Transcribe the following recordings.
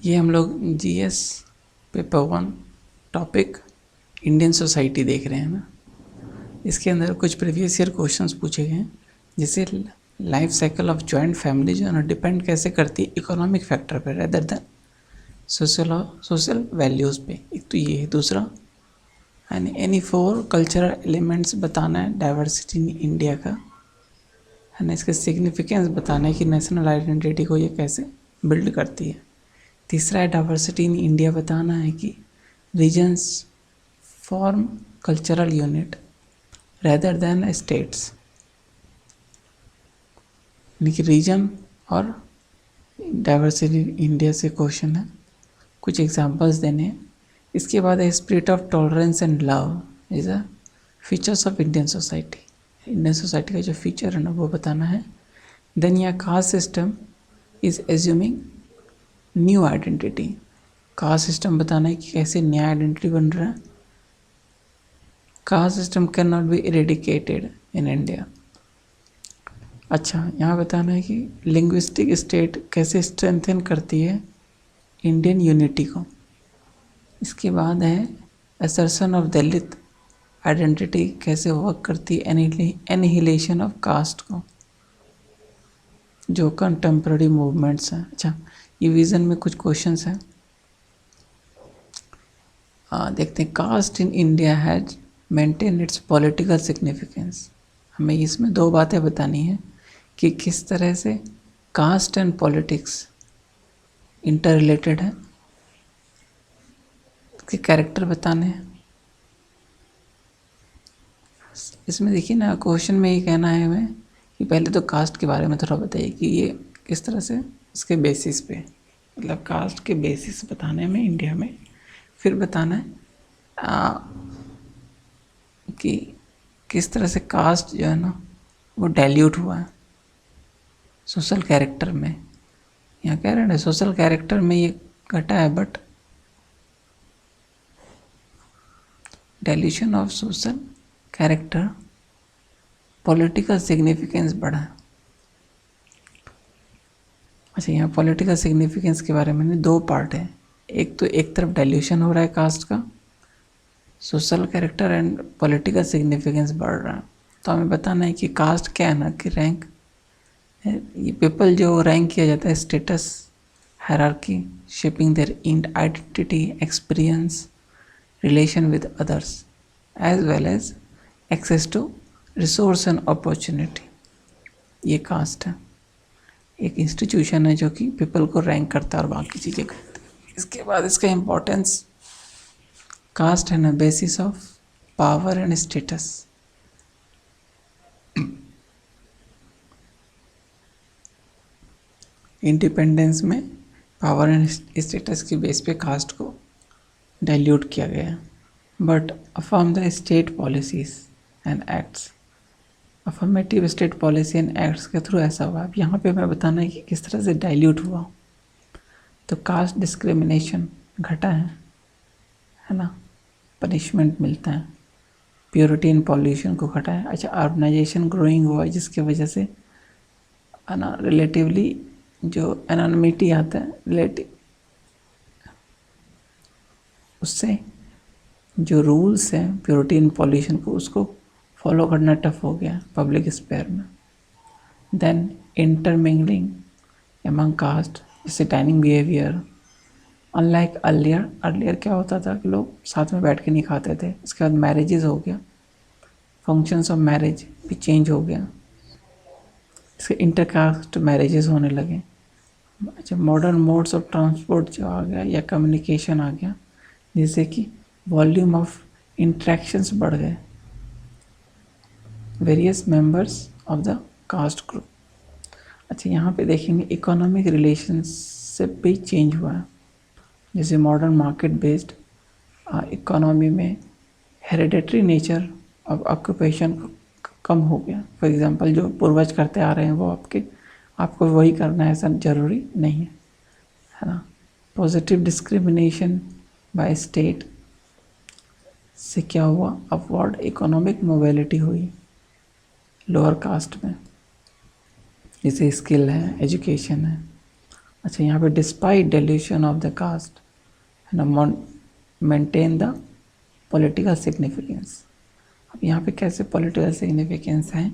ये हम लोग GS paper 1 topic Indian society देख रहे हैं ना। इसके अंदर कुछ प्रीवियस ईयर क्वेश्चंस पूछे गए हैं, जैसे life cycle of joint family जो है ना डिपेंड कैसे करती है इकोनॉमिक फैक्टर पे रेदर देन सोशल वैल्यूज़ पे। एक तो ये है। दूसरा एनी 4 कल्चरल एलिमेंट्स बताना है डाइवर्सिटी इन इंडिया का, है ना। इसके सिग्निफिकेंस बताना है कि नेशनल आइडेंटिटी को ये कैसे बिल्ड करती है। तीसरा है डाइवर्सिटी इन इंडिया बताना है कि regions form cultural unit rather than states, यानी कि रीजन और डाइवर्सिटी इंडिया से क्वेश्चन है, कुछ एग्जांपल्स देने हैं। इसके बाद है spirit of tolerance and love is a features of Indian society. Indian society का जो फीचर है ना वो बताना है। देन यहाँ caste system is assuming new identity, caste system बताना है कि कैसे नया आइडेंटिटी बन रहा है। Caste system can not be eradicated in India. अच्छा, यहाँ बताना है कि लिंग्विस्टिक स्टेट कैसे स्ट्रेंथन करती है इंडियन यूनिटी को। इसके बाद है असर्शन ऑफ दलित आइडेंटिटी कैसे वर्क करती है एनिहिलेशन ऑफ कास्ट को, जो कंटेम्प्रेरी मूवमेंट्स हैं। अच्छा, ये विजन में कुछ क्वेश्चंस हैं, देखते हैं। Caste in India has maintain its political significance. हमें इसमें 2 बातें बतानी है कि किस तरह से caste and politics interrelated है, इसके कैरेक्टर बताने हैं। इसमें देखिए ना, क्वेश्चन में ये कहना है हमें कि पहले तो कास्ट के बारे में थोड़ा बताइए कि ये किस तरह से इसके बेसिस पे, मतलब कास्ट के बेसिस बताने में इंडिया में। फिर बताना है कि किस तरह से कास्ट जो है ना वो डाइल्यूट हुआ है सोशल कैरेक्टर में। यहाँ कह रहे हैं सोशल कैरेक्टर में ये घटा है, but dilution of social character political significance बढ़ा है। अच्छा, यहाँ पॉलिटिकल सिग्निफिकेंस के बारे में 2 पार्ट है। एक तो एक तरफ डाइल्यूशन हो रहा है कास्ट का, social character and political significance बढ़ रहा है। तो हमें बताना है कि कास्ट क्या है ना, कि रैंक, ये पीपल जो रैंक किया जाता है, status hierarchy shaping their identity experience relation with others as well as access to resource and opportunity. ये कास्ट है, एक इंस्टीट्यूशन है जो कि पीपल को रैंक करता है और बाकी चीज़ें करता है। इसके बाद इसका इम्पोर्टेंस, कास्ट है ना basis of power and status. Independence में पावर एंड स्टेटस के बेस पे कास्ट को डाइल्यूट किया गया, but affirm the state policies and acts, affirmative state policy and acts के थ्रू ऐसा हुआ। अब यहाँ पे हमें बताना है कि किस तरह से डाइल्यूट हुआ। तो कास्ट डिस्क्रिमिनेशन घटा है ना, पनिशमेंट मिलता है। प्योरिटी एंड पॉल्यूशन को घटा है। अच्छा, अर्बनाइजेशन ग्रोइंग हुआ जिसके वजह से रिलेटिवली जो एनोनिमिटी आता है रिलेटिव, उससे जो रूल्स हैं प्योरिटी एंड पॉल्यूशन को, उसको फॉलो करना टफ हो गया पब्लिक स्पेयर में। देन इंटरमिंगलिंग एमंग कास्ट, जैसे डाइनिंग बिहेवियर, अनलाइक अर्लियर क्या होता था कि लोग साथ में बैठ के नहीं खाते थे। इसके बाद मैरिजेस हो गया, फंक्शंस ऑफ मैरिज भी चेंज हो गया, इसके इंटरकास्ट मैरिजेस होने लगे। अच्छा, मॉडर्न मोड्स ऑफ ट्रांसपोर्ट जो आ गया या कम्युनिकेशन आ गया, जिससे कि वॉल्यूम ऑफ इंट्रैक्शंस बढ़ गए various members of the caste group. अच्छा, यहाँ पे देखेंगे इकोनॉमिक रिलेशनशिप भी चेंज हुआ है, जैसे मॉडर्न मार्केट बेस्ड इकोनॉमी में हेरिडेटरी नेचर ऑफ ऑक्यूपेशन कम हो गया। फॉर एग्जांपल, जो पूर्वज करते आ रहे हैं वो आपको वही करना है ऐसा ज़रूरी नहीं है ना। पॉजिटिव डिस्क्रिमिनेशन बाय स्टेट से क्या हुआ, अपवर्ड इकोनॉमिक मोबिलिटी हुई लोअर कास्ट में, जैसे स्किल है, एजुकेशन है, अच्छा, यहाँ पे despite dilution of the caste है ना, मेंटेन द पॉलिटिकल सिग्निफिकेंस। अब यहाँ पे कैसे पॉलिटिकल सिग्निफिकेंस है,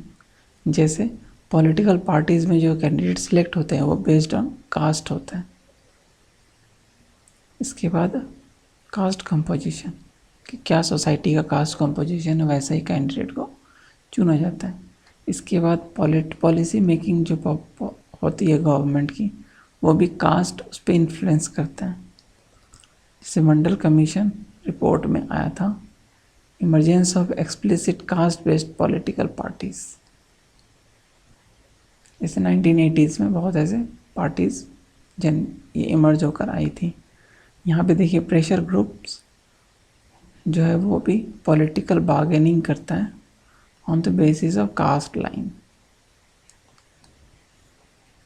जैसे पॉलिटिकल पार्टीज में जो कैंडिडेट सिलेक्ट होते हैं वो बेस्ड ऑन कास्ट होता है। इसके बाद कास्ट कंपोजिशन, कि क्या सोसाइटी का कास्ट कंपोजिशन है वैसा ही कैंडिडेट को चुना जाता है। इसके बाद पॉलिसी मेकिंग जो होती है गवर्नमेंट की, वो भी कास्ट उस पर इन्फ्लुएंस करता है। जैसे मंडल कमीशन रिपोर्ट में आया था, emergence of explicit cast based political parties. जैसे 1980s में बहुत ऐसे पार्टीज ये इमर्ज होकर आई थी। यहाँ पे देखिए प्रेशर ग्रुप्स जो है वो भी पॉलिटिकल बार्गेनिंग करता है on the basis of caste line.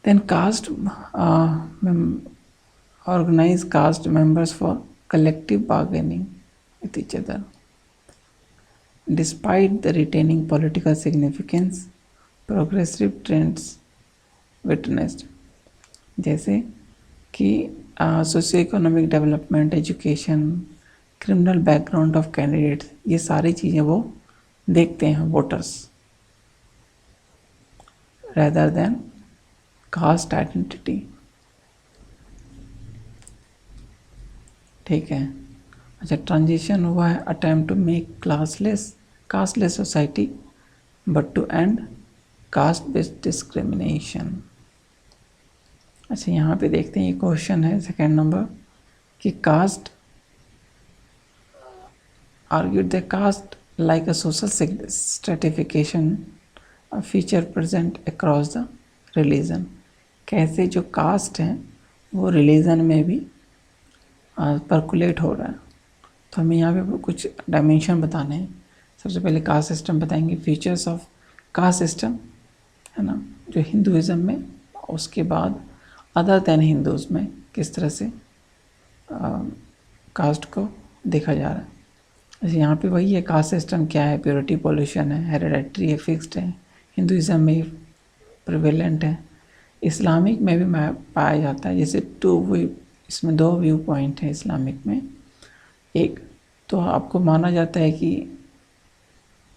Then caste organise caste members for collective bargaining with each other despite the retaining political significance progressive trends witnessed. जैसे कि socio economic development, education, criminal background of candidates, ये सारी चीज़ें वो देखते हैं voters, rather than caste identity. ठीक है। अच्छा, ट्रांजिशन हुआ है attempt to make casteless society but to end caste based discrimination. अच्छा, यहाँ पे देखते हैं ये क्वेश्चन है सेकेंड नंबर कि cast argued the caste like a social stratification a feature present across the religion। कैसे जो कास्ट है वो रिलीजन में भी परकुलेट हो रहा है। तो हमें यहाँ पे कुछ डायमेंशन बताने हैं। सबसे पहले कास्ट सिस्टम बताएंगे, फीचर्स ऑफ कास्ट सिस्टम है ना, जो हिंदुइज्म में, उसके बाद अदर दैन हिंदूज में किस तरह से कास्ट को देखा जा रहा है। जैसे यहाँ पे वही है, कास्ट सिस्टम क्या है, प्योरिटी पॉल्यूशन है, हेरिडेटरी है, फिक्स्ड है, हिंदुइज्म में प्रिवेलेंट है, इस्लामिक में भी पाया जाता है। जैसे इसमें दो व्यू पॉइंट है इस्लामिक में। एक तो आपको माना जाता है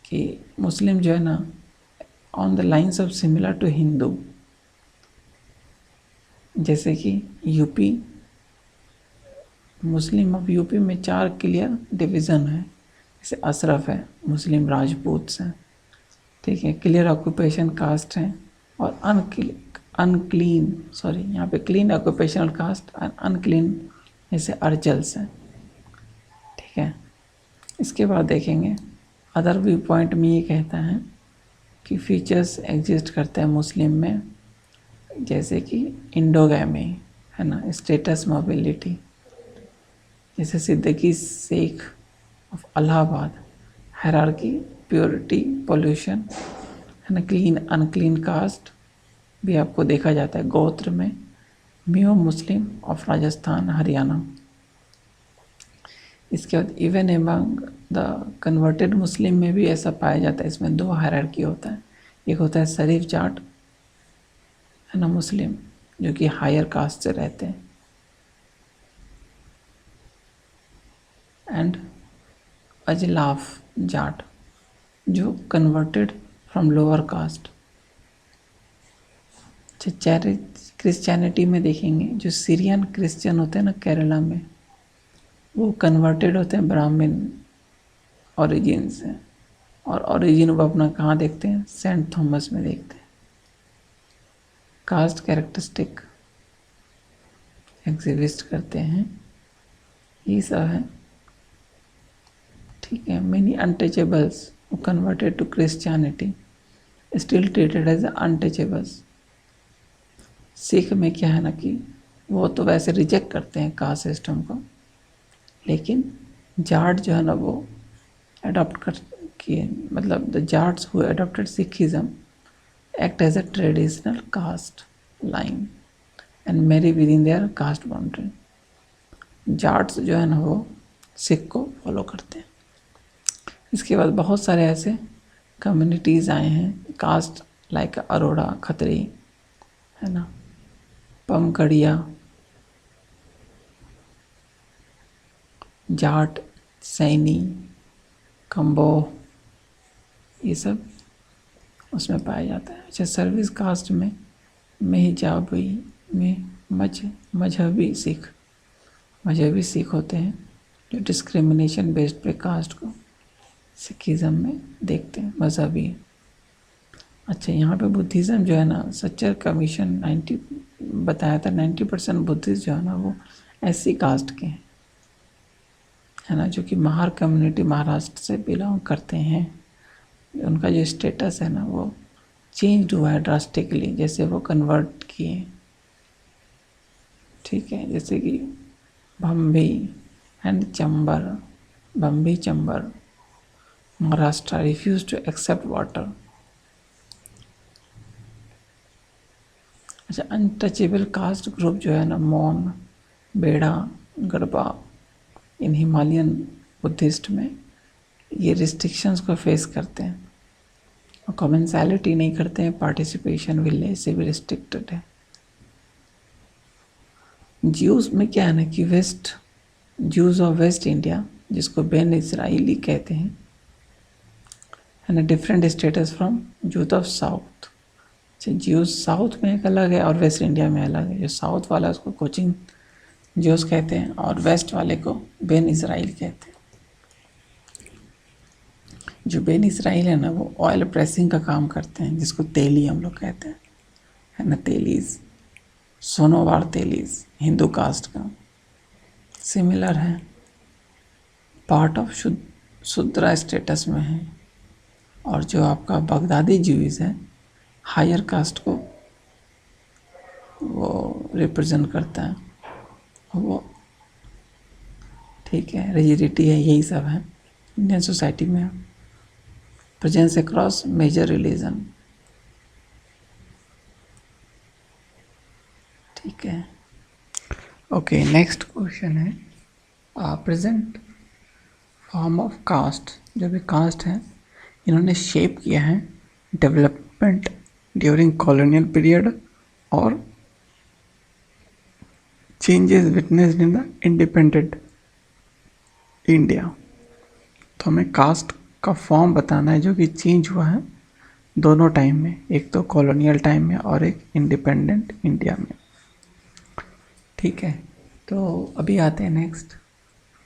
कि मुस्लिम जो है ना on the lines of similar to Hindu, जैसे कि यूपी, मुस्लिम ऑफ यूपी में 4 क्लियर डिवीज़न है। जैसे अशरफ है, मुस्लिम राजपूत हैं, ठीक है, क्लियर ऑक्यूपेशन कास्ट है, और यहाँ पे क्लीन ऑक्यूपेशनल कास्ट और अनक्लीन जैसे अर्चल्स हैं। ठीक है। इसके बाद देखेंगे अदर व्यू पॉइंट में ये कहता है कि फीचर्स एग्जिस्ट करते हैं मुस्लिम में, जैसे कि इंडोगैमी है ना, स्टेटस मोबिलिटी, जैसे Siddiqui Sheikh of Allahabad, hierarchy, purity pollution है ना, क्लीन अनक्लीन कास्ट भी आपको देखा जाता है गोत्र में, मियो मुस्लिम ऑफ राजस्थान, हरियाणा। इसके बाद इवन एमंग द कन्वर्टेड मुस्लिम में भी ऐसा पाया जाता है। इसमें 2 हायरार्की होता है, एक होता है शरीफ जाट है ना मुस्लिम, जो कि हायर कास्ट से रहते हैं, एंड अजलाफ जाट जो converted from lower caste. Christianity में देखेंगे जो सीरियन क्रिश्चियन होते हैं ना केरला में, वो कन्वर्टेड होते हैं ब्राह्मण ओरिजिन से, और ओरिजिन वो अपना कहाँ देखते हैं, सेंट थॉमस में देखते हैं। कास्ट कैरेक्टरिस्टिक एग्जिबिट करते हैं, ये सब है। ठीक है। Many untouchables converted to Christianity still treated as untouchables. Sikh में क्या है ना कि वो तो वैसे रिजेक्ट करते हैं कास्ट सिस्टम को, लेकिन जाट जो है ना वो अडॉप्ट कर किए, मतलब the Jats who adopted Sikhism act as a traditional caste line and marry within their caste boundary. Jats जो है ना वो सिख को फॉलो करते हैं। इसके बाद बहुत सारे ऐसे कम्युनिटीज़ आए हैं कास्ट, लाइक अरोड़ा खत्री है ना, पमकड़िया जाट, सैनी, खम्बो, ये सब उसमें पाया जाता है। अच्छा, सर्विस कास्ट में मेहजाबी में मजहबी सिख होते हैं जो डिस्क्रिमिनेशन बेस्ड पे कास्ट को सिखिज़म में देखते हैं, मजहबी। अच्छा, यहाँ पे बुद्धिज़्म जो है ना, सच्चर कमीशन 90 बताया था, 90% बुद्धिस्ट जो है ना वो ऐसी कास्ट के हैं, है ना, जो कि महार कम्युनिटी महाराष्ट्र से बिलोंग करते हैं। उनका जो स्टेटस है ना वो चेंज हुआ है ड्रास्टिकली, जैसे वो कन्वर्ट किए, ठीक है। जैसे कि Bhambhi and Chambhar Maharashtra refuse to accept water. अच्छा, अनटचेबल कास्ट ग्रुप जो है ना, मौन, बेड़ा, गढ़वा, इन हिमालयन बुद्धिस्ट में ये रिस्ट्रिक्शंस को फेस करते हैं और कमेंसैलिटी नहीं करते हैं, पार्टिसिपेशन विलेज से भी रिस्ट्रिक्टेड है। ज्यूज में क्या है ना कि ज्यूज ऑफ वेस्ट इंडिया, जिसको बेन इसराइली कहते हैं, है ना, different status from youth of south. Jews south में एक अलग है और वेस्ट इंडिया में अलग है। जो साउथ वाला उसको कोचिंग ज्यूज कहते हैं और वेस्ट वाले को बेन इसराइल कहते हैं। जो बेन इसराइल है ना वो ऑयल प्रेसिंग का काम करते हैं, जिसको तेली हम लोग कहते हैं, है ना, तेलीज, सोनोवार तेलीज, हिंदू कास्ट का सिमिलर है, पार्ट ऑफ शूद्रा स्टेटस में है। और जो आपका बगदादी ज्यूज है, हायर कास्ट को वो रिप्रेजेंट करता है, वो ठीक है, रिजिडिटी है, यही सब है इंडियन सोसाइटी में। प्रेजेंस अक्रॉस मेजर रिलीजन, ठीक है। ओके, नेक्स्ट क्वेश्चन है प्रेजेंट फॉर्म ऑफ कास्ट। जो भी कास्ट है इन्होंने शेप किया है डेवलपमेंट ड्यूरिंग कॉलोनियल पीरियड और changes witnessed in the independent India. तो हमें कास्ट का फॉर्म बताना है जो कि चेंज हुआ है दोनों टाइम में, एक तो कॉलोनियल टाइम में और एक इंडिपेंडेंट इंडिया में, ठीक है। तो अभी आते हैं नेक्स्ट,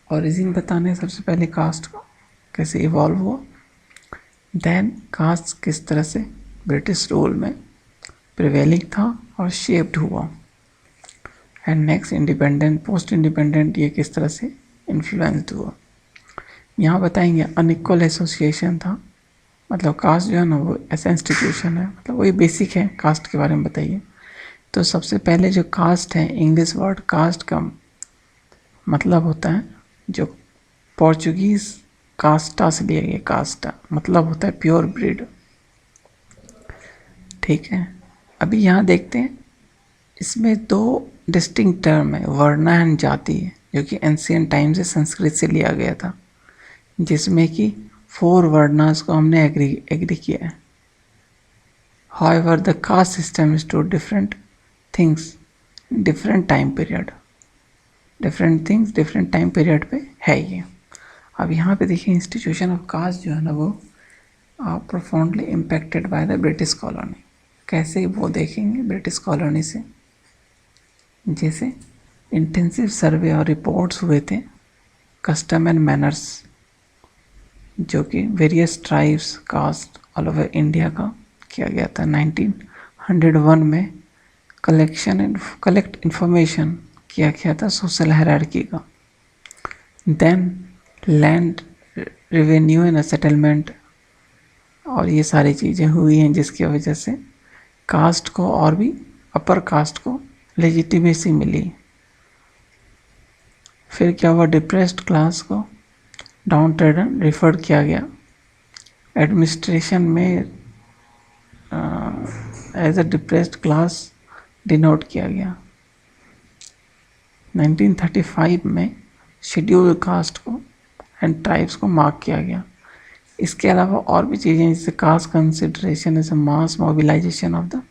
ओरिजिन बताने। सबसे पहले कास्ट को कैसे इवॉल्व हुआ, देन कास्ट किस तरह से ब्रिटिश रूल में प्रिवेलिंग था और शेप्ड हुआ, and next independent, post independent, ये किस तरह से इन्फ्लुएंस्ड हुआ। यहाँ बताएंगे अनइक्वल एसोसिएशन था, मतलब कास्ट जो है ना वो ऐसा इंस्टीट्यूशन है, मतलब वही बेसिक है कास्ट के बारे में बताइए। तो सबसे पहले जो कास्ट है, इंग्लिश वर्ड कास्ट का मतलब होता है, जो पोर्चुगीज कास्टा से लिया गया, कास्टा मतलब होता है प्योर ब्रीड, ठीक है। अभी यहाँ देखते हैं, इसमें दो डिस्टिंक्ट टर्म है, वर्णा एंड जाति, जो कि एंशियंट टाइम से संस्कृत से लिया गया था, जिसमें कि 4 वर्णास को हमने एग्री किया है। However, the caste system is two different things, different time period, different things, different time period पे है ये। अब यहाँ पे देखिए, इंस्टीट्यूशन ऑफ कास्ट जो है ना वो profoundly impacted by the British colony. कैसे वो देखेंगे ब्रिटिश कॉलोनी से, जैसे इंटेंसिव सर्वे और रिपोर्ट्स हुए थे, कस्टम एंड मैनर्स, जो कि various tribes caste all over India का किया गया था। 1901 में कलेक्ट इन्फॉर्मेशन किया गया था सोशल हायरार्की का। Then land revenue and settlement, और ये सारी चीज़ें हुई हैं जिसकी वजह से कास्ट को और भी अपर कास्ट को लेजिटिमेसी मिली। फिर क्या हुआ, डिप्रेस्ड क्लास को डाउन ट्रेडन रिफर किया गया, एडमिनिस्ट्रेशन में as a depressed class denote किया गया। 1935 में शेड्यूल कास्ट को एंड ट्राइब्स को मार्क किया गया। इसके अलावा और भी चीज़ें, जैसे caste consideration as a mass mobilisation of the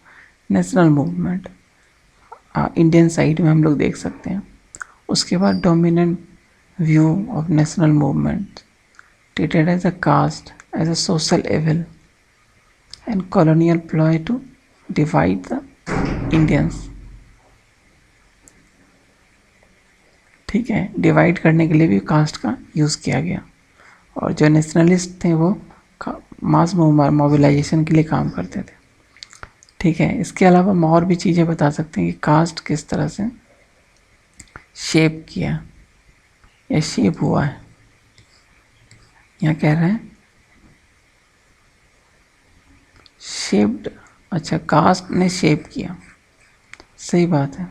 national movement, Indian side में हम लोग देख सकते हैं। उसके बाद dominant view of national movement, treated as a caste, as a social evil, and colonial ploy to divide the Indians. ठीक है, डिवाइड करने के लिए भी कास्ट का यूज़ किया गया, और जो नेशनलिस्ट थे वो मास मोबिलाइजेशन के लिए काम करते थे। ठीक है, इसके अलावा हम और भी चीज़ें बता सकते हैं कि कास्ट किस तरह से शेप किया या शेप हुआ है। यहाँ कह रहे हैं शेप्ड, अच्छा कास्ट ने शेप किया, सही बात है।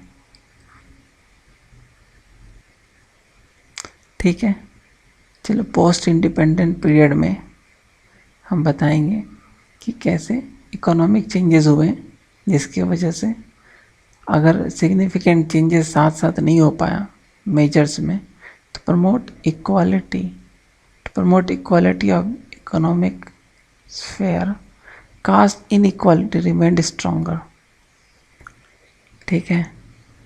ठीक है, चलो पोस्ट इंडिपेंडेंट पीरियड में हम बताएंगे कि कैसे इकोनॉमिक चेंजेस हुए, जिसकी वजह से अगर सिग्निफिकेंट चेंजेस साथ साथ नहीं हो पाया मेजर्स में, तो promote equality of economic sphere, caste inequality remained stronger. ठीक है,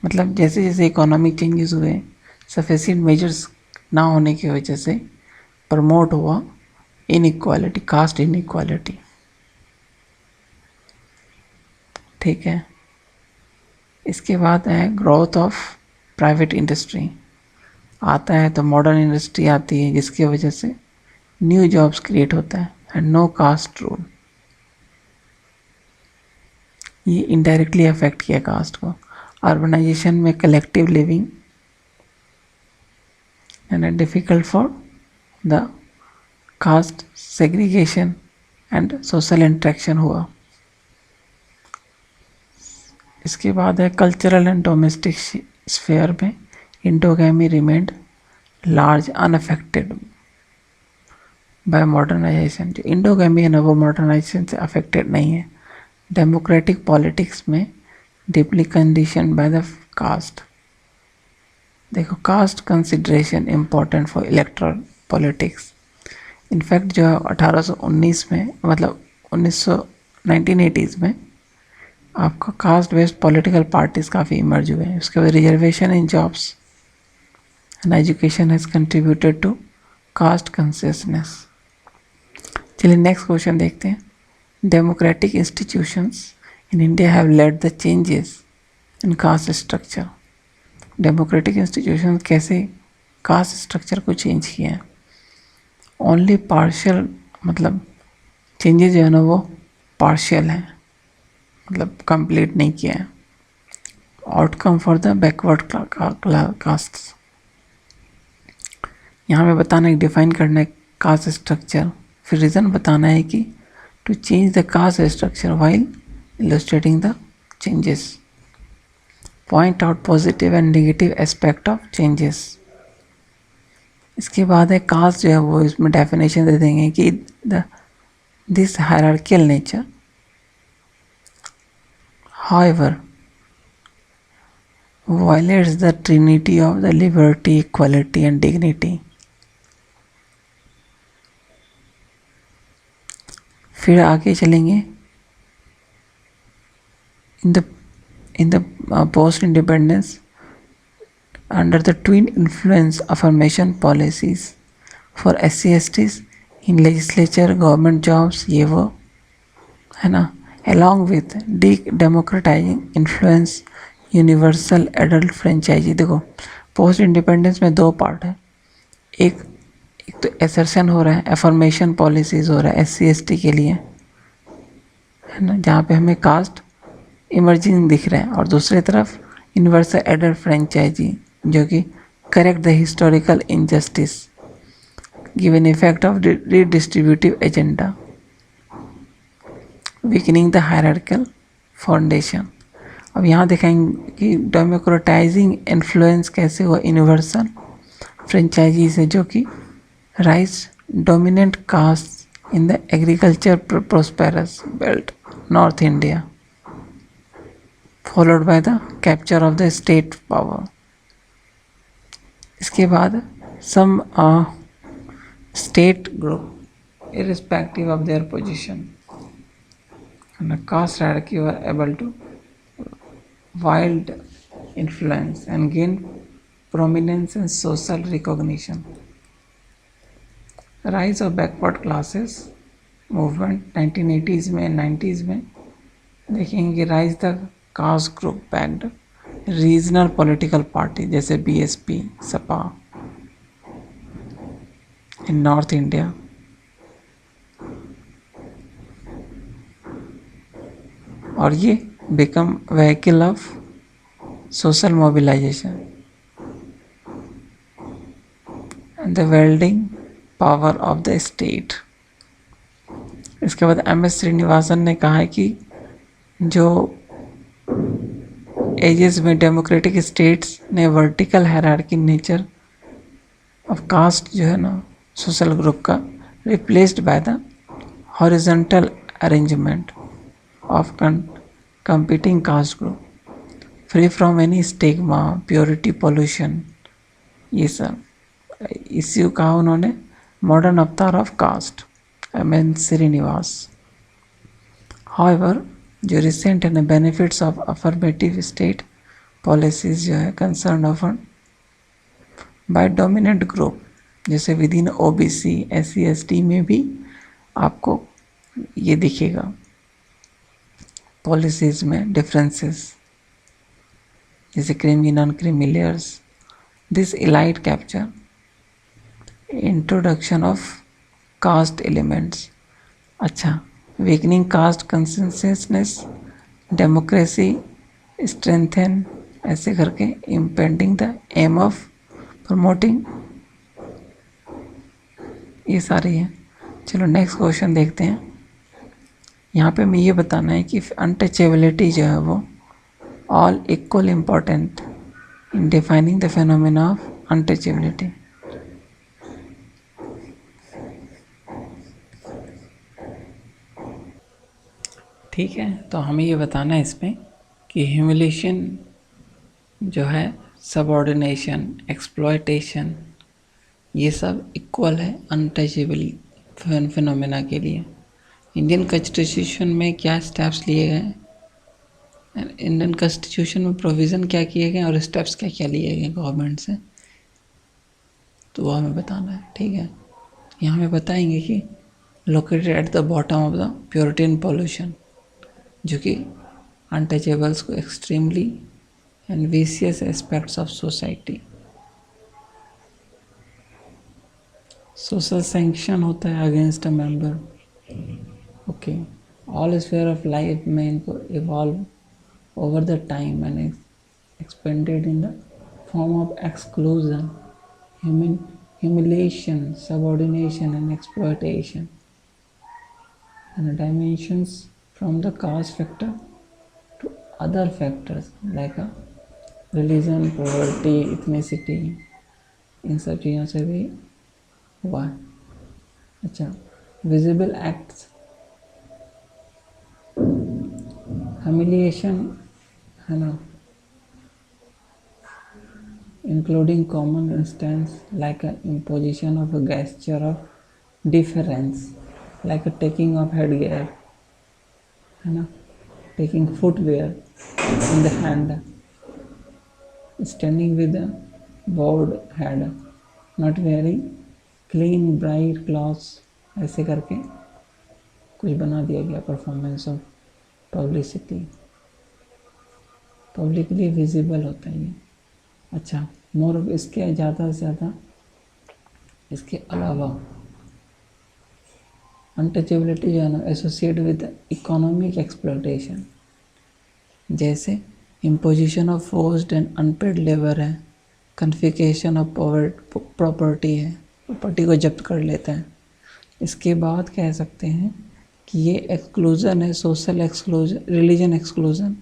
मतलब जैसे जैसे इकोनॉमिक चेंजेस हुए, सफिशिएंट मेजर्स ना होने की वजह से प्रमोट हुआ इनइक्वालिटी, कास्ट इनइक्वालिटी। ठीक है, इसके बाद है ग्रोथ ऑफ प्राइवेट इंडस्ट्री। आता है तो मॉडर्न इंडस्ट्री आती है, जिसकी वजह से न्यू जॉब्स क्रिएट होता है एंड नो कास्ट रूल। ये इनडायरेक्टली अफेक्ट किया कास्ट को। अर्बनाइजेशन में collective living and difficult for the caste segregation and social interaction हुआ। इसके बाद है कल्चरल एंड डोमेस्टिक स्फेयर में endogamy remained large unaffected by modernisation. जो इंडोगैमी है ना, वो मॉडर्नाइजेशन से अफेक्टेड नहीं है। डेमोक्रेटिक पॉलिटिक्स में deeply condition by the caste. देखो, caste consideration important for electoral politics. In fact जो है 1819 में, मतलब 1980s में आपका कास्ट बेस्ड पॉलिटिकल पार्टीज काफ़ी इमर्ज हुए हैं। उसके बाद reservation in jobs and education has contributed to caste consciousness. चलिए नेक्स्ट क्वेश्चन देखते हैं। Democratic institutions in India have led the changes in caste structure. Democratic institution कैसे कास्ट स्ट्रक्चर को चेंज किए हैं। ओनली पार्शियल, मतलब चेंजेस जो है ना वो पार्शियल हैं, मतलब कंप्लीट नहीं किया है। Outcome for the backward caste. यहाँ पे बताना है, डिफाइन करना है कास्ट स्ट्रक्चर, फिर रीज़न बताना है कि to change the caste structure while illustrating the changes. Point out positive and negative aspect of changes. इसके बाद है कास्ट जो है वो इसमें डेफिनेशन दे देंगे कि this hierarchical nature however violates the trinity of the liberty, equality and dignity. फिर आगे चलेंगे। in the post independence under the twin influence affirmation policies for SC/STs in legislature, government jobs, ये वो है ना, along with democratizing influence universal adult franchise. देखो, post independence में दो पार्ट है। एक तो एसर्शन हो रहा है, एफर्मेशन पॉलिसीज़ हो रहा है SC/ST के लिए, है ना, जहाँ पे हमें कास्ट इमर्जिंग दिख रहा है, और दूसरी तरफ यूनिवर्सल एडल्ट फ्रेंचाइजी जो कि correct the historical injustice, give an effect of redistributive agenda, weakening the hierarchical foundation. अब यहाँ देखेंगे कि डेमोक्रेटाइजिंग इन्फ्लुएंस कैसे हुआ यूनिवर्सल फ्रेंचाइजी से, जो कि rise dominant caste in the agriculture prosperous belt North India, followed by the capture of the state power. इसके बाद some state group irrespective of their position and the caste hierarchy were able to wield influence and gain prominence and social recognition. Rise of backward classes movement 1980s में 90s में देखेंगे कि rise the caste group backed regional political party जैसे BSP, Sapa in North India. और ये become vehicle of social mobilisation and the wielding power of the state. इसके बाद MS. Srinivasan ने कहा है कि जो एजेस में डेमोक्रेटिक स्टेट्स ने vertical hierarchy nature of caste जो है ना सोशल ग्रुप का replaced by the horizontal arrangement of competing caste group free from any stigma, purity, pollution। ये सब इश्यू कहा उन्होंने मॉडर्न अवतार of caste M N. Srinivas. However जो रिसेंट है ना benefits of affirmative state policies जो है concern often by dominant group जैसे with in OBC, SC, ST में भी आपको ये दिखेगा पॉलिसीज में डिफरेंसेस जैसे creamy non creamy layers. This elite capture introduction of caste elements. अच्छा, weakening caste consciousness, democracy strengthen ऐसे करके impending the aim of promoting, ये सारी हैं। चलो नेक्स्ट क्वेश्चन देखते हैं। यहाँ पे हमें ये बताना है कि अनटचेबिलिटी जो है वो all equal important in defining the phenomena of untouchability. ठीक है, तो हमें ये बताना है इसमें कि ह्यूमिलेशन जो है, सबऑर्डिनेशन, एक्सप्लॉयटेशन, ये सब इक्वल है अनटचेबल फेनोमेना के लिए। इंडियन कॉन्स्टिट्यूशन में क्या स्टेप्स लिए गए, इंडियन कॉन्स्टिट्यूशन में प्रोविज़न क्या किए गए और स्टेप्स क्या क्या लिए गए गवर्नमेंट से, तो वो हमें बताना है। ठीक है, यहाँ हमें बताएंगे कि located at the bottom of the purity and pollution, जो कि अनटचेबल्स को extremely and vicious aspects of society. Social sanction होता है against a member. Okay, all sphere of life may evolve over the time and expanded in the form of exclusion, humiliation, subordination, and exploitation, and the dimensions from the caste factor to other factors like religion, poverty, ethnicity, इन सब चीज़ों से भी हुआ है। अच्छा, visible acts humiliation है ना, including common instance like a imposition of a gesture of deference, like a taking of headgear है ना, taking footwear in the hand, standing with a bowed head, not wearing clean bright clothes, ऐसे करके कुछ बना दिया गया performance of publicity, publicly visible होता है ये। अच्छा, मोर इसके ज़्यादा से ज़्यादा इसके अलावा अनटचेबिलिटी जो है ना एसोसिएट विद इकोनॉमिक एक्सप्लॉयटेशन, जैसे imposition of forced and unpaid labour है, कन्फिकेशन ऑफ प्रॉपर्टी है, प्रॉपर्टी को जब्त कर लेता है। इसके बाद कह सकते हैं कि ये एक्सक्लूज़न है, सोशल एक्सक्लूजन, रिलीजन एक्सक्लूज़न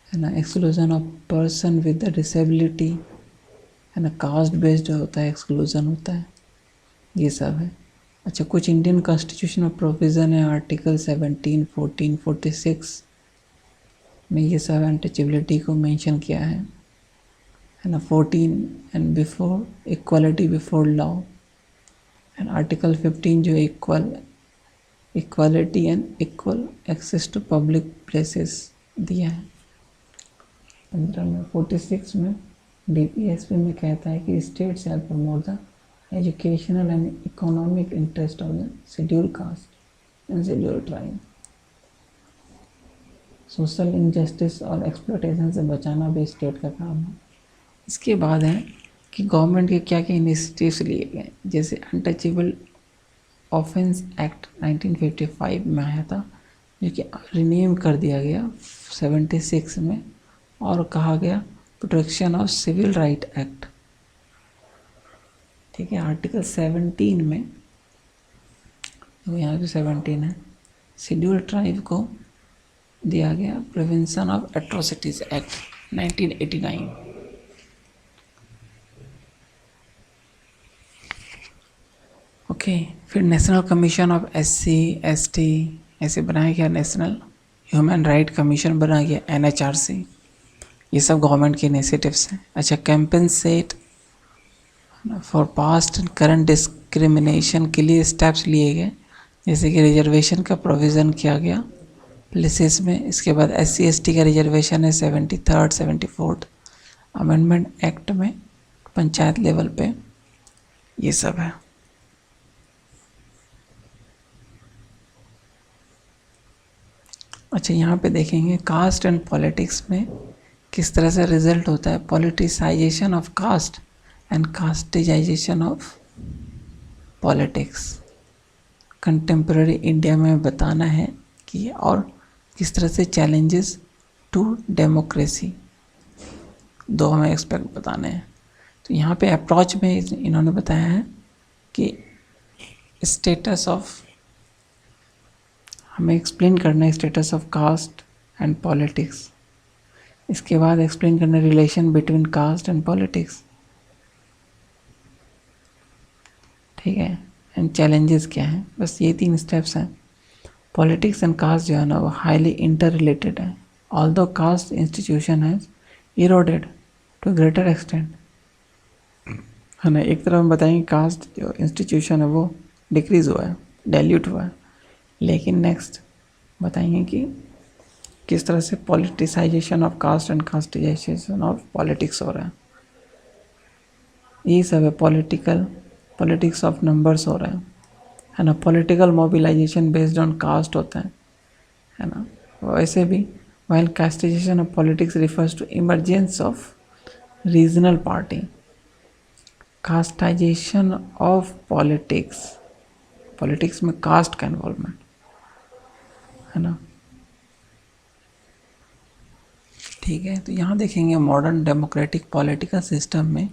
है ना, exclusion of person with the disability है ना, कास्ट बेस्ड होता है, एक्सक्लूज़न होता है, ये सब है। अच्छा, कुछ इंडियन कॉन्स्टिट्यूशन में प्रोविज़न है आर्टिकल 17, 14, 46 में ये सब अनटचेबिलिटी को मेंशन किया है ना। 14 and before equality before law, and article 15 जो equality and equal access to public places दिया है। 15 में 46 में DPSP में कहता है कि state shall promote the educational and economic interest of the schedule caste and schedule tribe. Social injustice और एक्सप्लोटेशन से बचाना भी स्टेट का काम है। इसके बाद है कि गवर्नमेंट के क्या क्या इनिशिएटिव्स लिए गए, जैसे अनटचेबल ऑफेंस एक्ट 1955 में आया था, जो कि रिनेम कर दिया गया 76 में, और कहा गया protection of civil right act. ठीक है, आर्टिकल 17 में, तो यहाँ पे 17 है, शेड्यूल ट्राइब को दिया गया prevention of atrocities act 1989। Okay, फिर national commission of SC ST ऐसे बनाया गया, नेशनल ह्यूमन राइट कमीशन बनाया गया NHRC। ये सब गवर्नमेंट के इनिशिएटिव्स हैं। अच्छा, compensate for past and current discrimination के लिए स्टेप्स लिए गए, जैसे कि रिजर्वेशन का प्रोविज़न किया गया प्लेसेस में। इसके बाद SC ST का रिजर्वेशन है 73rd 74th अमेंडमेंट एक्ट में, पंचायत लेवल पे ये सब है। अच्छा, यहाँ पे देखेंगे कास्ट एंड पॉलिटिक्स में किस तरह से रिजल्ट होता है, politicization of caste and castization of politics. Contemporary India में बताना है कि और किस तरह से चैलेंजेस टू डेमोक्रेसी, दो हमें एक्सपेक्ट बताने हैं। तो यहाँ पे अप्रोच में इन्होंने बताया है कि स्टेटस ऑफ, हमें एक्सप्लेन करना है status of caste and politics. इसके बाद एक्सप्लेन करना है relation between caste and politics. ठीक है, एंड चैलेंजेस क्या हैं, बस ये 3 स्टेप्स हैं। पॉलिटिक्स एंड कास्ट जो है ना वो हाईली इंटर रिलेटेड है, although caste institution has eroded to greater extent, है ना। एक तरफ हम बताएंगे कास्ट जो इंस्टीट्यूशन है वो डिक्रीज हुआ है, डाइल्यूट हुआ है, लेकिन नेक्स्ट बताएंगे कि किस तरह से politicization of caste and castization of politics हो रहा है। यही सब है, पॉलिटिक्स ऑफ नंबर्स हो रहा है ना। Political mobilization based on caste होता है ना। वैसे भी while castization of politics refers to emergence of regional party, castization of politics में कास्ट का इन्वॉल्वमेंट, है ना। ठीक है, तो यहाँ देखेंगे मॉडर्न डेमोक्रेटिक पॉलिटिकल सिस्टम में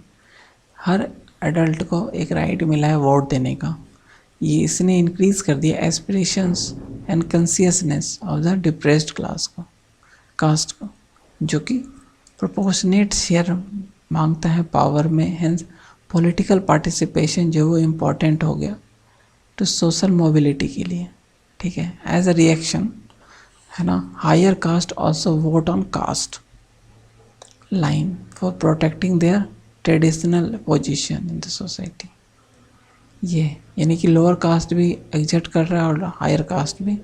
हर एडल्ट को एक राइट मिला है वोट देने का। ये इसने इंक्रीज कर दिया aspirations and consciousness of the depressed caste को, जो कि प्रोपोर्शनेट शेयर मांगता है पावर में। हेंस पॉलिटिकल पार्टिसिपेशन जो वो इम्पोर्टेंट हो गया तो सोशल मोबिलिटी के लिए। ठीक है, एज अ रिएक्शन, है ना, higher caste also vote on caste line for protecting their traditional position in the society. ये यानी कि लोअर कास्ट भी एग्जिट कर रहा है और हायर कास्ट भी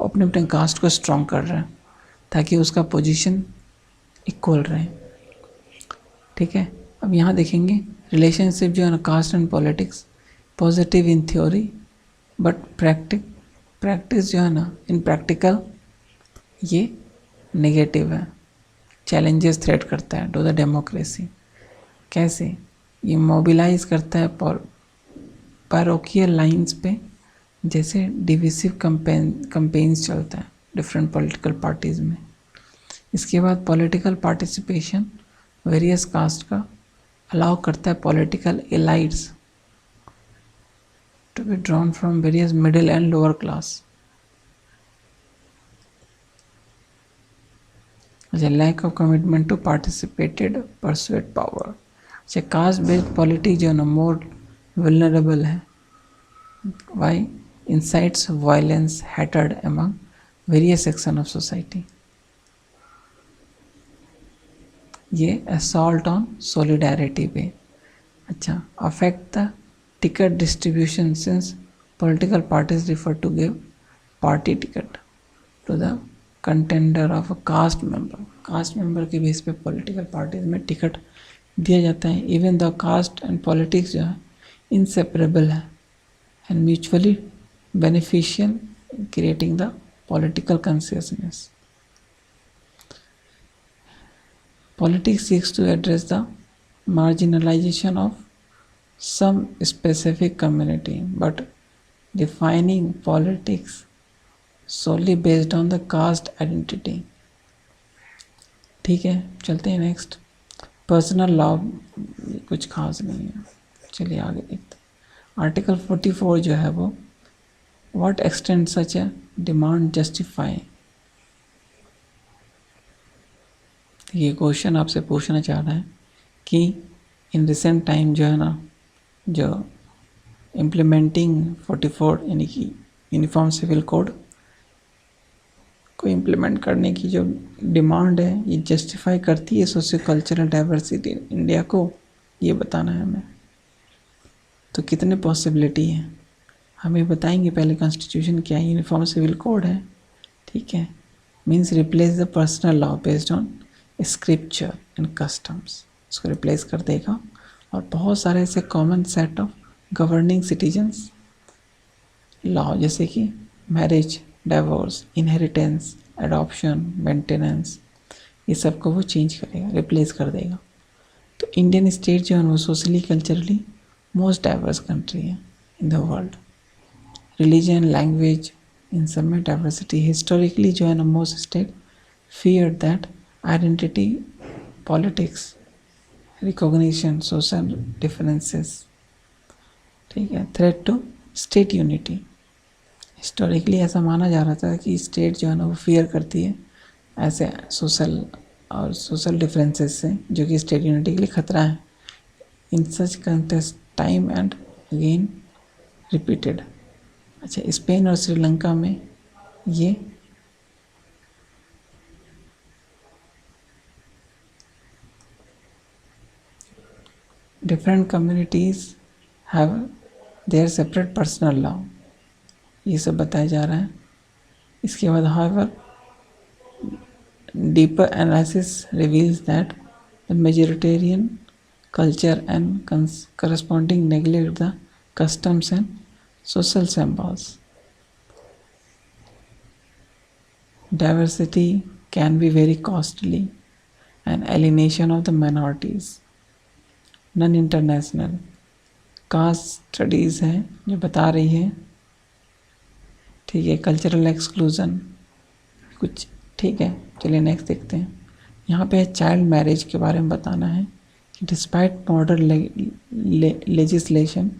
अपने अपने कास्ट को स्ट्रॉन्ग कर रहा है ताकि उसका पोजीशन इक्वल रहे। ठीक है, अब यहाँ देखेंगे रिलेशनशिप जो है ना caste and politics, positive in theory but practice जो है ना इन प्रैक्टिकल ये नेगेटिव है, चैलेंजेस थ्रेट करता है टू द डेमोक्रेसी। कैसे? ये मोबिलाइज करता है पैरोकियल लाइंस पे, जैसे डिविसिव कैंपेन्स चलता है डिफरेंट पॉलिटिकल पार्टीज़ में। इसके बाद पॉलिटिकल पार्टिसिपेशन वेरियस कास्ट का अलाउ करता है political elites to be drawn from various middle and lower class. अच्छा, lack of commitment to participated pursuit power. अच्छा, कास्ट बेस्ड पॉलिटिक्स जो है ना मोर वल्नरेबल है, why incites violence hated among various section of society. ये assault on solidarity पे। अच्छा, affect the ticket distribution since political parties refer to give party ticket to the contender of a caste member. Caste member के base पे political parties में ticket दिया जाता है। Even the caste and politics जो है इनसेपरेबल है and mutually beneficial creating the political consciousness. Politics seeks to address the marginalization of some specific community, but defining politics solely based on the caste identity. ठीक है, चलते हैं next. Personal law कुछ खास नहीं है, चलिए आगे देखते हैं। आर्टिकल 44 जो है वो what extend such A demand justify. ये क्वेश्चन आपसे पूछना चाह रहा है कि इन रिसेंट टाइम जो है ना, जो इम्प्लीमेंटिंग 44 यानी कि यूनिफॉर्म सिविल कोड को इम्प्लीमेंट करने की जो डिमांड है, ये जस्टिफाई करती है सोशियो कल्चरल डाइवर्सिटी इंडिया को, ये बताना है हमें। तो कितने पॉसिबिलिटी हैं हमें बताएंगे। पहले कॉन्स्टिट्यूशन क्या है, यूनिफॉर्म सिविल कोड है, ठीक है, means replace the personal law based on scripture and customs, इसको रिप्लेस कर देगा। और बहुत सारे ऐसे common set of governing citizens law जैसे कि marriage, divorce, inheritance, adoption, maintenance, ये सब को वो चेंज करेगा, रिप्लेस कर देगा। तो इंडियन स्टेट जो है वो socially culturally most diverse country है in the world. Religion, language, इन सब में डाइवर्सिटी। हिस्टोरिकली जो है ना most state feared that identity politics, recognition, social differences, ठीक है, threat to state unity। Historically ऐसा माना जा रहा था कि स्टेट जो है ना वो फियर करती है ऐसे सोशल डिफरेंसेस से, जो कि स्टेट यूनिटी के लिए खतरा है। इन सच contest time and again repeated. अच्छा, स्पेन और श्रीलंका में ये different communities have their separate personal law, ये सब बताया जा रहा है। इसके बाद however deeper analysis reveals that the majoritarian culture and corresponding neglect the customs and social symbols. Diversity can be very costly and alienation of the minorities. Non-international caste studies है जो बता रही है, ठीक है, कल्चरल एक्सक्लूजन कुछ, ठीक है। चलिए नेक्स्ट देखते हैं। यहाँ पे चाइल्ड मैरिज के बारे में बताना है कि डिस्पाइट मॉडर्न लेजिस्लेशन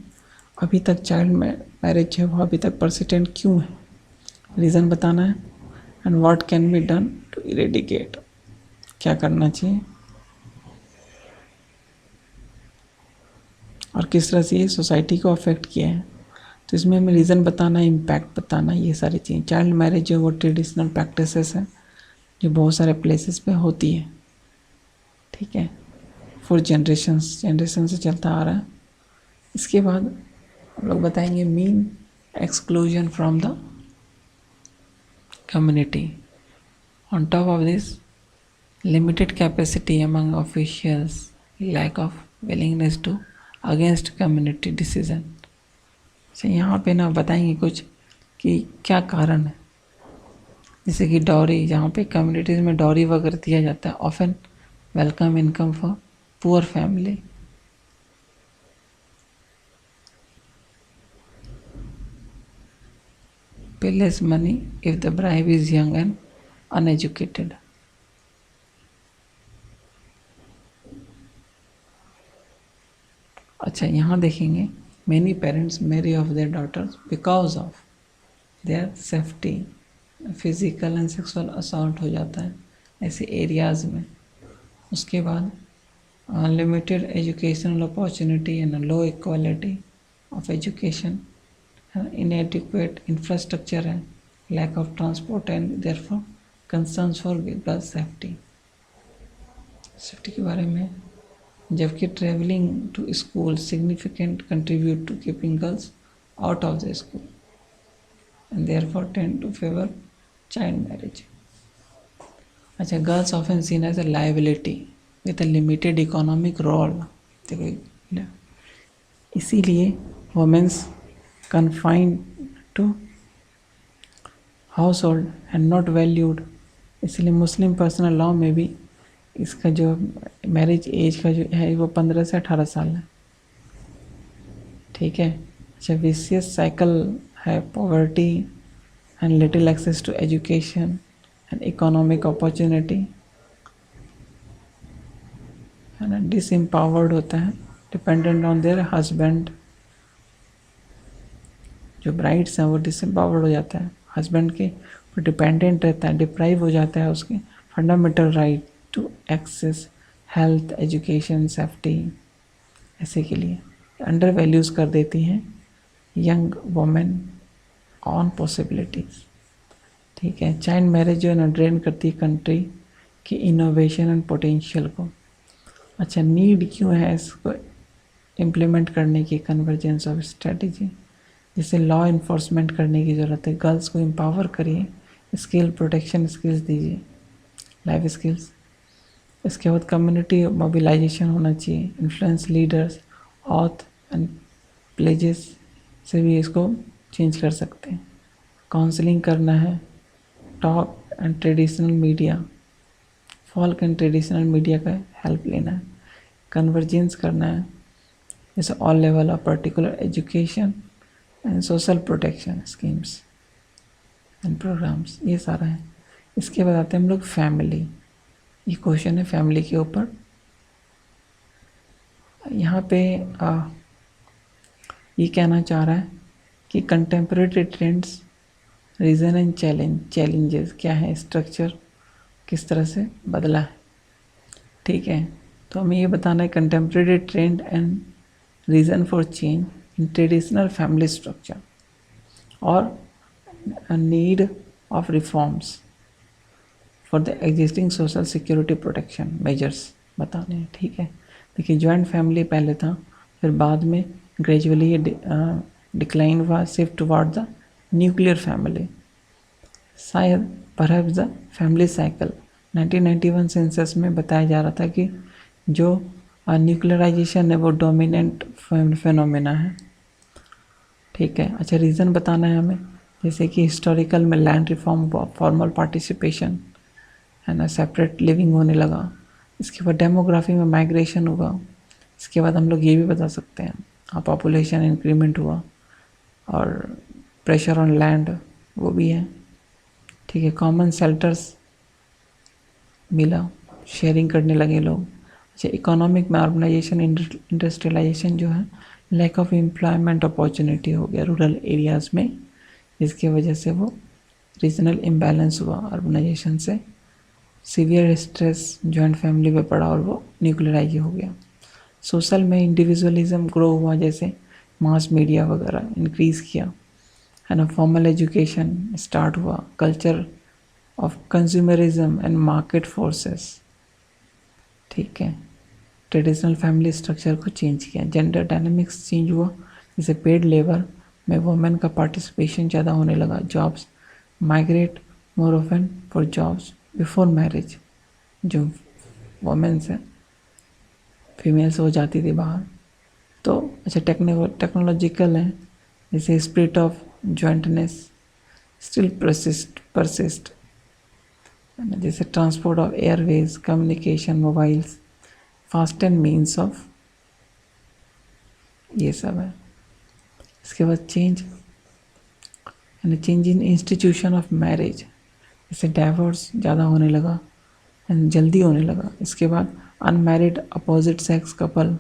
अभी तक चाइल्ड मैरिज है वो अभी तक परसिस्टेंट क्यों है, रीज़न बताना है। And what can be done to eradicate, क्या करना चाहिए और किस तरह से ये सोसाइटी को अफेक्ट किया है। तो इसमें हमें रीज़न बताना है, इम्पैक्ट बताना है, ये सारी चीज़ें। चाइल्ड मैरिज जो वो ट्रेडिशनल प्रैक्टिसेस है जो बहुत सारे प्लेसेस पे होती है, ठीक है, फॉर जनरेशन से चलता आ रहा है। इसके बाद हम लोग बताएंगे mean exclusion from the community. On top of this limited capacity among officials, lack of willingness to against community decision. तो यहाँ पे ना बताएंगे कुछ कि क्या कारण है, जैसे कि डॉरी, जहाँ पे कम्युनिटीज़ में डॉरी वगैरह दिया जाता है, often welcome income for poor family. Pay less money if the bride is young and uneducated. अच्छा, यहाँ देखेंगे many parents marry off their daughters because of their safety. Physical and sexual assault हो जाता है ऐसे एरियाज़ में। उसके बाद limited educational opportunity and low equality of education, inadequate infrastructure है, lack of transport and therefore concerns for girls safety के बारे में। जबकि travelling to school significant contribute to keeping girls out of the school and therefore tend to favour child marriage. अच्छा, girls often seen as a liability with a limited economic role. देखो, इसीलिए women's confined to household and not valued. इसलिए Muslim personal law में भी इसका जो marriage as का जो है वो 15 से 18 साल है। ठीक है। अच्छा, विशियस साइकिल है, poverty and little access to education and economic opportunity, है ना। डिसएम्पावर्ड होता है, डिपेंडेंट ऑन देयर हस्बैंड। जो ब्राइड्स हैं वो डिसएम्पावर्ड हो जाता है, हस्बैंड के ऊपर डिपेंडेंट रहता है, डिप्राइव हो जाता है उसके fundamental right to access health, education, safety. ऐसे के लिए अंडर वैल्यूज़ कर देती हैं यंग वुमेन ऑन पॉसिबिलिटीज़। ठीक है। चाइल्ड मैरिज जो है ना ड्रेन करती है कंट्री की इनोवेशन एंड पोटेंशियल को। अच्छा, नीड क्यों है इसको इम्प्लीमेंट करने की? कन्वर्जेंस ऑफ स्ट्रेटजी, जिसे लॉ इन्फोर्समेंट करने की ज़रूरत है। गर्ल्स को एम्पावर करिए, स्किल प्रोटेक्शन स्किल्स दीजिए, लाइफ स्किल्स। इसके बाद कम्युनिटी मोबिलाइजेशन होना चाहिए, influence leaders, auth and pledges से भी इसको चेंज कर सकते हैं। काउंसलिंग करना है, talk and traditional media, folk and traditional media का हेल्प लेना है। कन्वर्जेंस करना है, जैसे all level of particular education and social protection schemes and programmes, ये सारा है। इसके बाद आते हैं हम लोग फैमिली। ये क्वेश्चन है फैमिली के ऊपर। यहाँ पे ये कहना चाह रहा है कि contemporary trends, reason and challenges क्या है, स्ट्रक्चर किस तरह से बदला है। ठीक है। तो हमें ये बताना है contemporary trend and reason for change in traditional family structure और need of reforms for the existing social security protection measures बताने हैं। ठीक है। देखिए, जॉइंट फैमिली पहले था, फिर बाद में ग्रेजुअली ये डिक्लाइन हुआ, shift toward the nuclear family. शायद perhaps the family cycle 1991 census में बताया जा रहा था कि जो न्यूक्लियराइजेशन है वो डोमिनेंट फेनोमेना है। ठीक है। अच्छा, रीज़न बताना है हमें, जैसे कि हिस्टोरिकल में लैंड रिफॉर्म, फॉर्मल पार्टिसिपेशन है ना, सेपरेट लिविंग होने लगा। इसके बाद डेमोग्राफी में माइग्रेशन हुआ। इसके बाद हम लोग ये भी बता सकते हैं पॉपुलेशन इंक्रीमेंट हुआ और प्रेशर ऑन लैंड वो भी है। ठीक है। कॉमन शेल्टर्स मिला, शेयरिंग करने लगे लोग। अच्छा, इकोनॉमिक में अर्बनाइजेशन, इंडस्ट्रियलाइजेशन जो है, लैक ऑफ एम्प्लॉयमेंट अपॉर्चुनिटी हो गया रूरल एरियाज़ में, जिसकी वजह से वो रीजनल इम्बैलेंस हुआ अर्बनाइजेशन से। सीवियर स्ट्रेस जॉइंट फैमिली पे पड़ा और वो न्यूक्लियराइज हो गया। सोशल में इंडिविजुअलिज्म ग्रो हुआ, जैसे मास मीडिया वगैरह इंक्रीज़ किया, है ना। फॉर्मल एजुकेशन स्टार्ट हुआ, culture of consumerism and market forces. ठीक है। ट्रेडिशनल फैमिली स्ट्रक्चर को चेंज किया, जेंडर डायनामिक्स चेंज हुआ, जैसे पेड लेबर में वुमेन का पार्टिसिपेशन ज़्यादा होने लगा, jobs migrate more often for jobs before marriage. जो वुमेन्स हैं, फीमेल्स हो जाती थी बाहर। तो अच्छा, टेक्नोलॉजिकल है, जैसे spirit of jointness still persist, जैसे transport of airways, communication, mobiles, fast and means of, ये सब है। इसके बाद change in institution of marriage, जैसे डाइवोर्स ज़्यादा होने लगा एंड जल्दी होने लगा। इसके बाद अनमैरिड अपोजिट सेक्स कपल,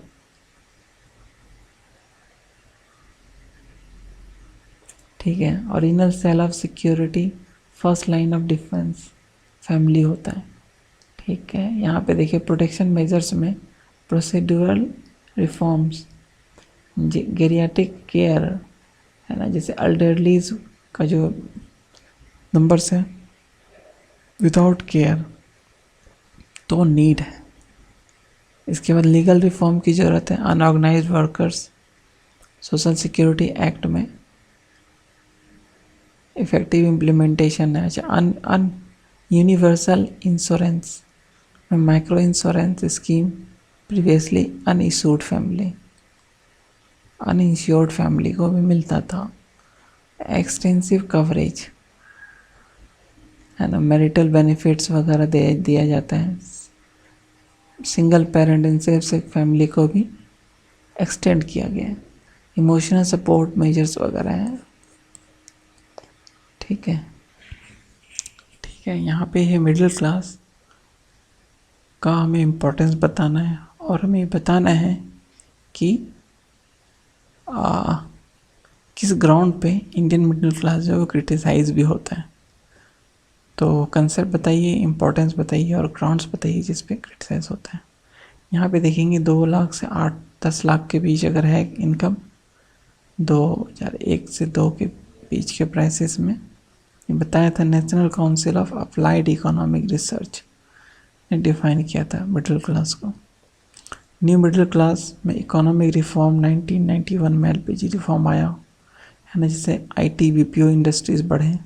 ठीक है। Original cell of security, first line of defence family होता है। ठीक है। यहाँ पे देखिए प्रोटेक्शन मेजर्स में प्रोसीड्यूरल रिफॉर्म्स, गेरियाट्रिक केयर, है ना, जैसे अल्डरलीज का जो नंबर्स है विदाउट केयर तो नीड है। इसके बाद लीगल रिफॉर्म की ज़रूरत है, unorganized workers, social security act में इफेक्टिव इम्प्लीमेंटेशन है। अच्छा, an universal insurance micro insurance scheme previously uninsured family को भी मिलता था। एक्सटेंसिव कवरेज है ना, मैरिटल बेनिफिट्स वगैरह दिया जाता है। सिंगल पेरेंट इंसेप्ट फैमिली को भी एक्सटेंड किया गया है। इमोशनल सपोर्ट मेजर्स वगैरह हैं। ठीक है, यहाँ पे है मिडिल क्लास का हमें इम्पोर्टेंस बताना है, और हमें बताना है कि किस ग्राउंड पे इंडियन मिडिल क्लास जो है वो क्रिटिसाइज भी होता है। तो कंसेप्ट बताइए, इम्पोर्टेंस बताइए और ग्राउंड्स बताइए जिस पे क्रिटिसाइज होता है। यहाँ पे देखेंगे 2 लाख से 8-10 लाख के बीच अगर है इनकम, 2001 से 2 के बीच के प्राइसेस में, ये बताया था national council of applied economic research ने डिफाइन किया था मिडिल क्लास को। न्यू मिडिल क्लास में इकोनॉमिक रिफॉर्म 1991 में एलपीजी रिफॉर्म आया है ना, जिससे आईटी बीपीओ इंडस्ट्रीज बढ़े,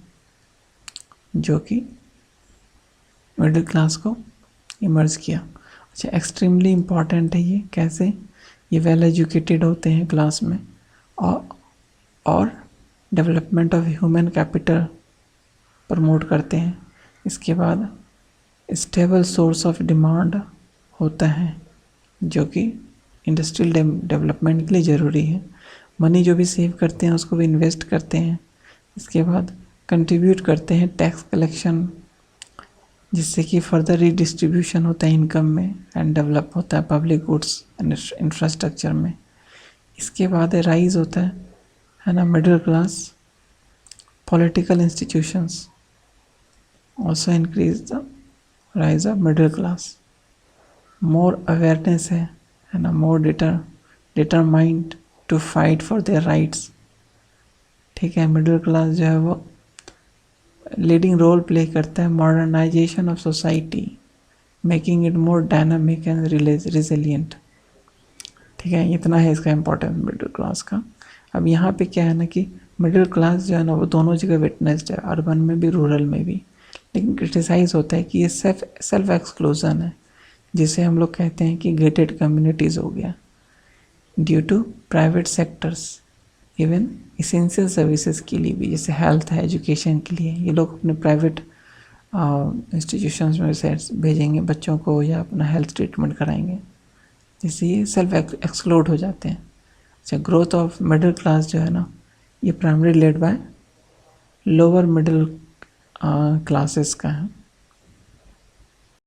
जो कि मिडिल क्लास को इमर्ज किया। अच्छा, एक्सट्रीमली इम्पॉर्टेंट है ये। कैसे? ये वेल एजुकेटेड होते हैं क्लास में, और development of human capital promote करते हैं। इसके बाद स्टेबल सोर्स ऑफ डिमांड होता है, जो कि इंडस्ट्रियल डेवलपमेंट के लिए ज़रूरी है। मनी जो भी सेव करते हैं उसको भी इन्वेस्ट करते हैं। इसके बाद कंट्रीब्यूट करते हैं टैक्स कलेक्शन, जिससे कि फर्दर रीडिस्ट्रीब्यूशन होता है इनकम में, एंड डेवलप होता है पब्लिक गुड्स एंड इंफ्रास्ट्रक्चर में। इसके बाद राइज होता है ना middle class. Political institutions also increase the rise of middle class. More awareness है ना, more determined to fight for their rights. ठीक है, मिडिल क्लास जो है वो लीडिंग रोल प्ले करता है modernisation of society, making it more dynamic and resilient. ठीक है, इतना है इसका इम्पोर्टेंस मिडिल क्लास का। अब यहाँ पे क्या है ना कि मिडिल क्लास जो है ना वो दोनों जगह विटनेस्ड है, अर्बन में भी रूरल में भी, लेकिन क्रिटिसाइज होता है कि ये सेल्फ एक्सक्लूजन है, जिसे हम लोग कहते हैं कि गेटेड कम्युनिटीज़ हो गया, due to private sectors even essential services के लिए भी, जैसे हेल्थ है, एजुकेशन के लिए, ये लोग अपने प्राइवेट इंस्टीट्यूशंस में से भेजेंगे बच्चों को, या अपना हेल्थ ट्रीटमेंट कराएंगे, जिससे ये सेल्फ एक्सक्लूड हो जाते हैं। अच्छा, ग्रोथ ऑफ मिडिल क्लास जो है ना, ये primary led by lower middle classes का है।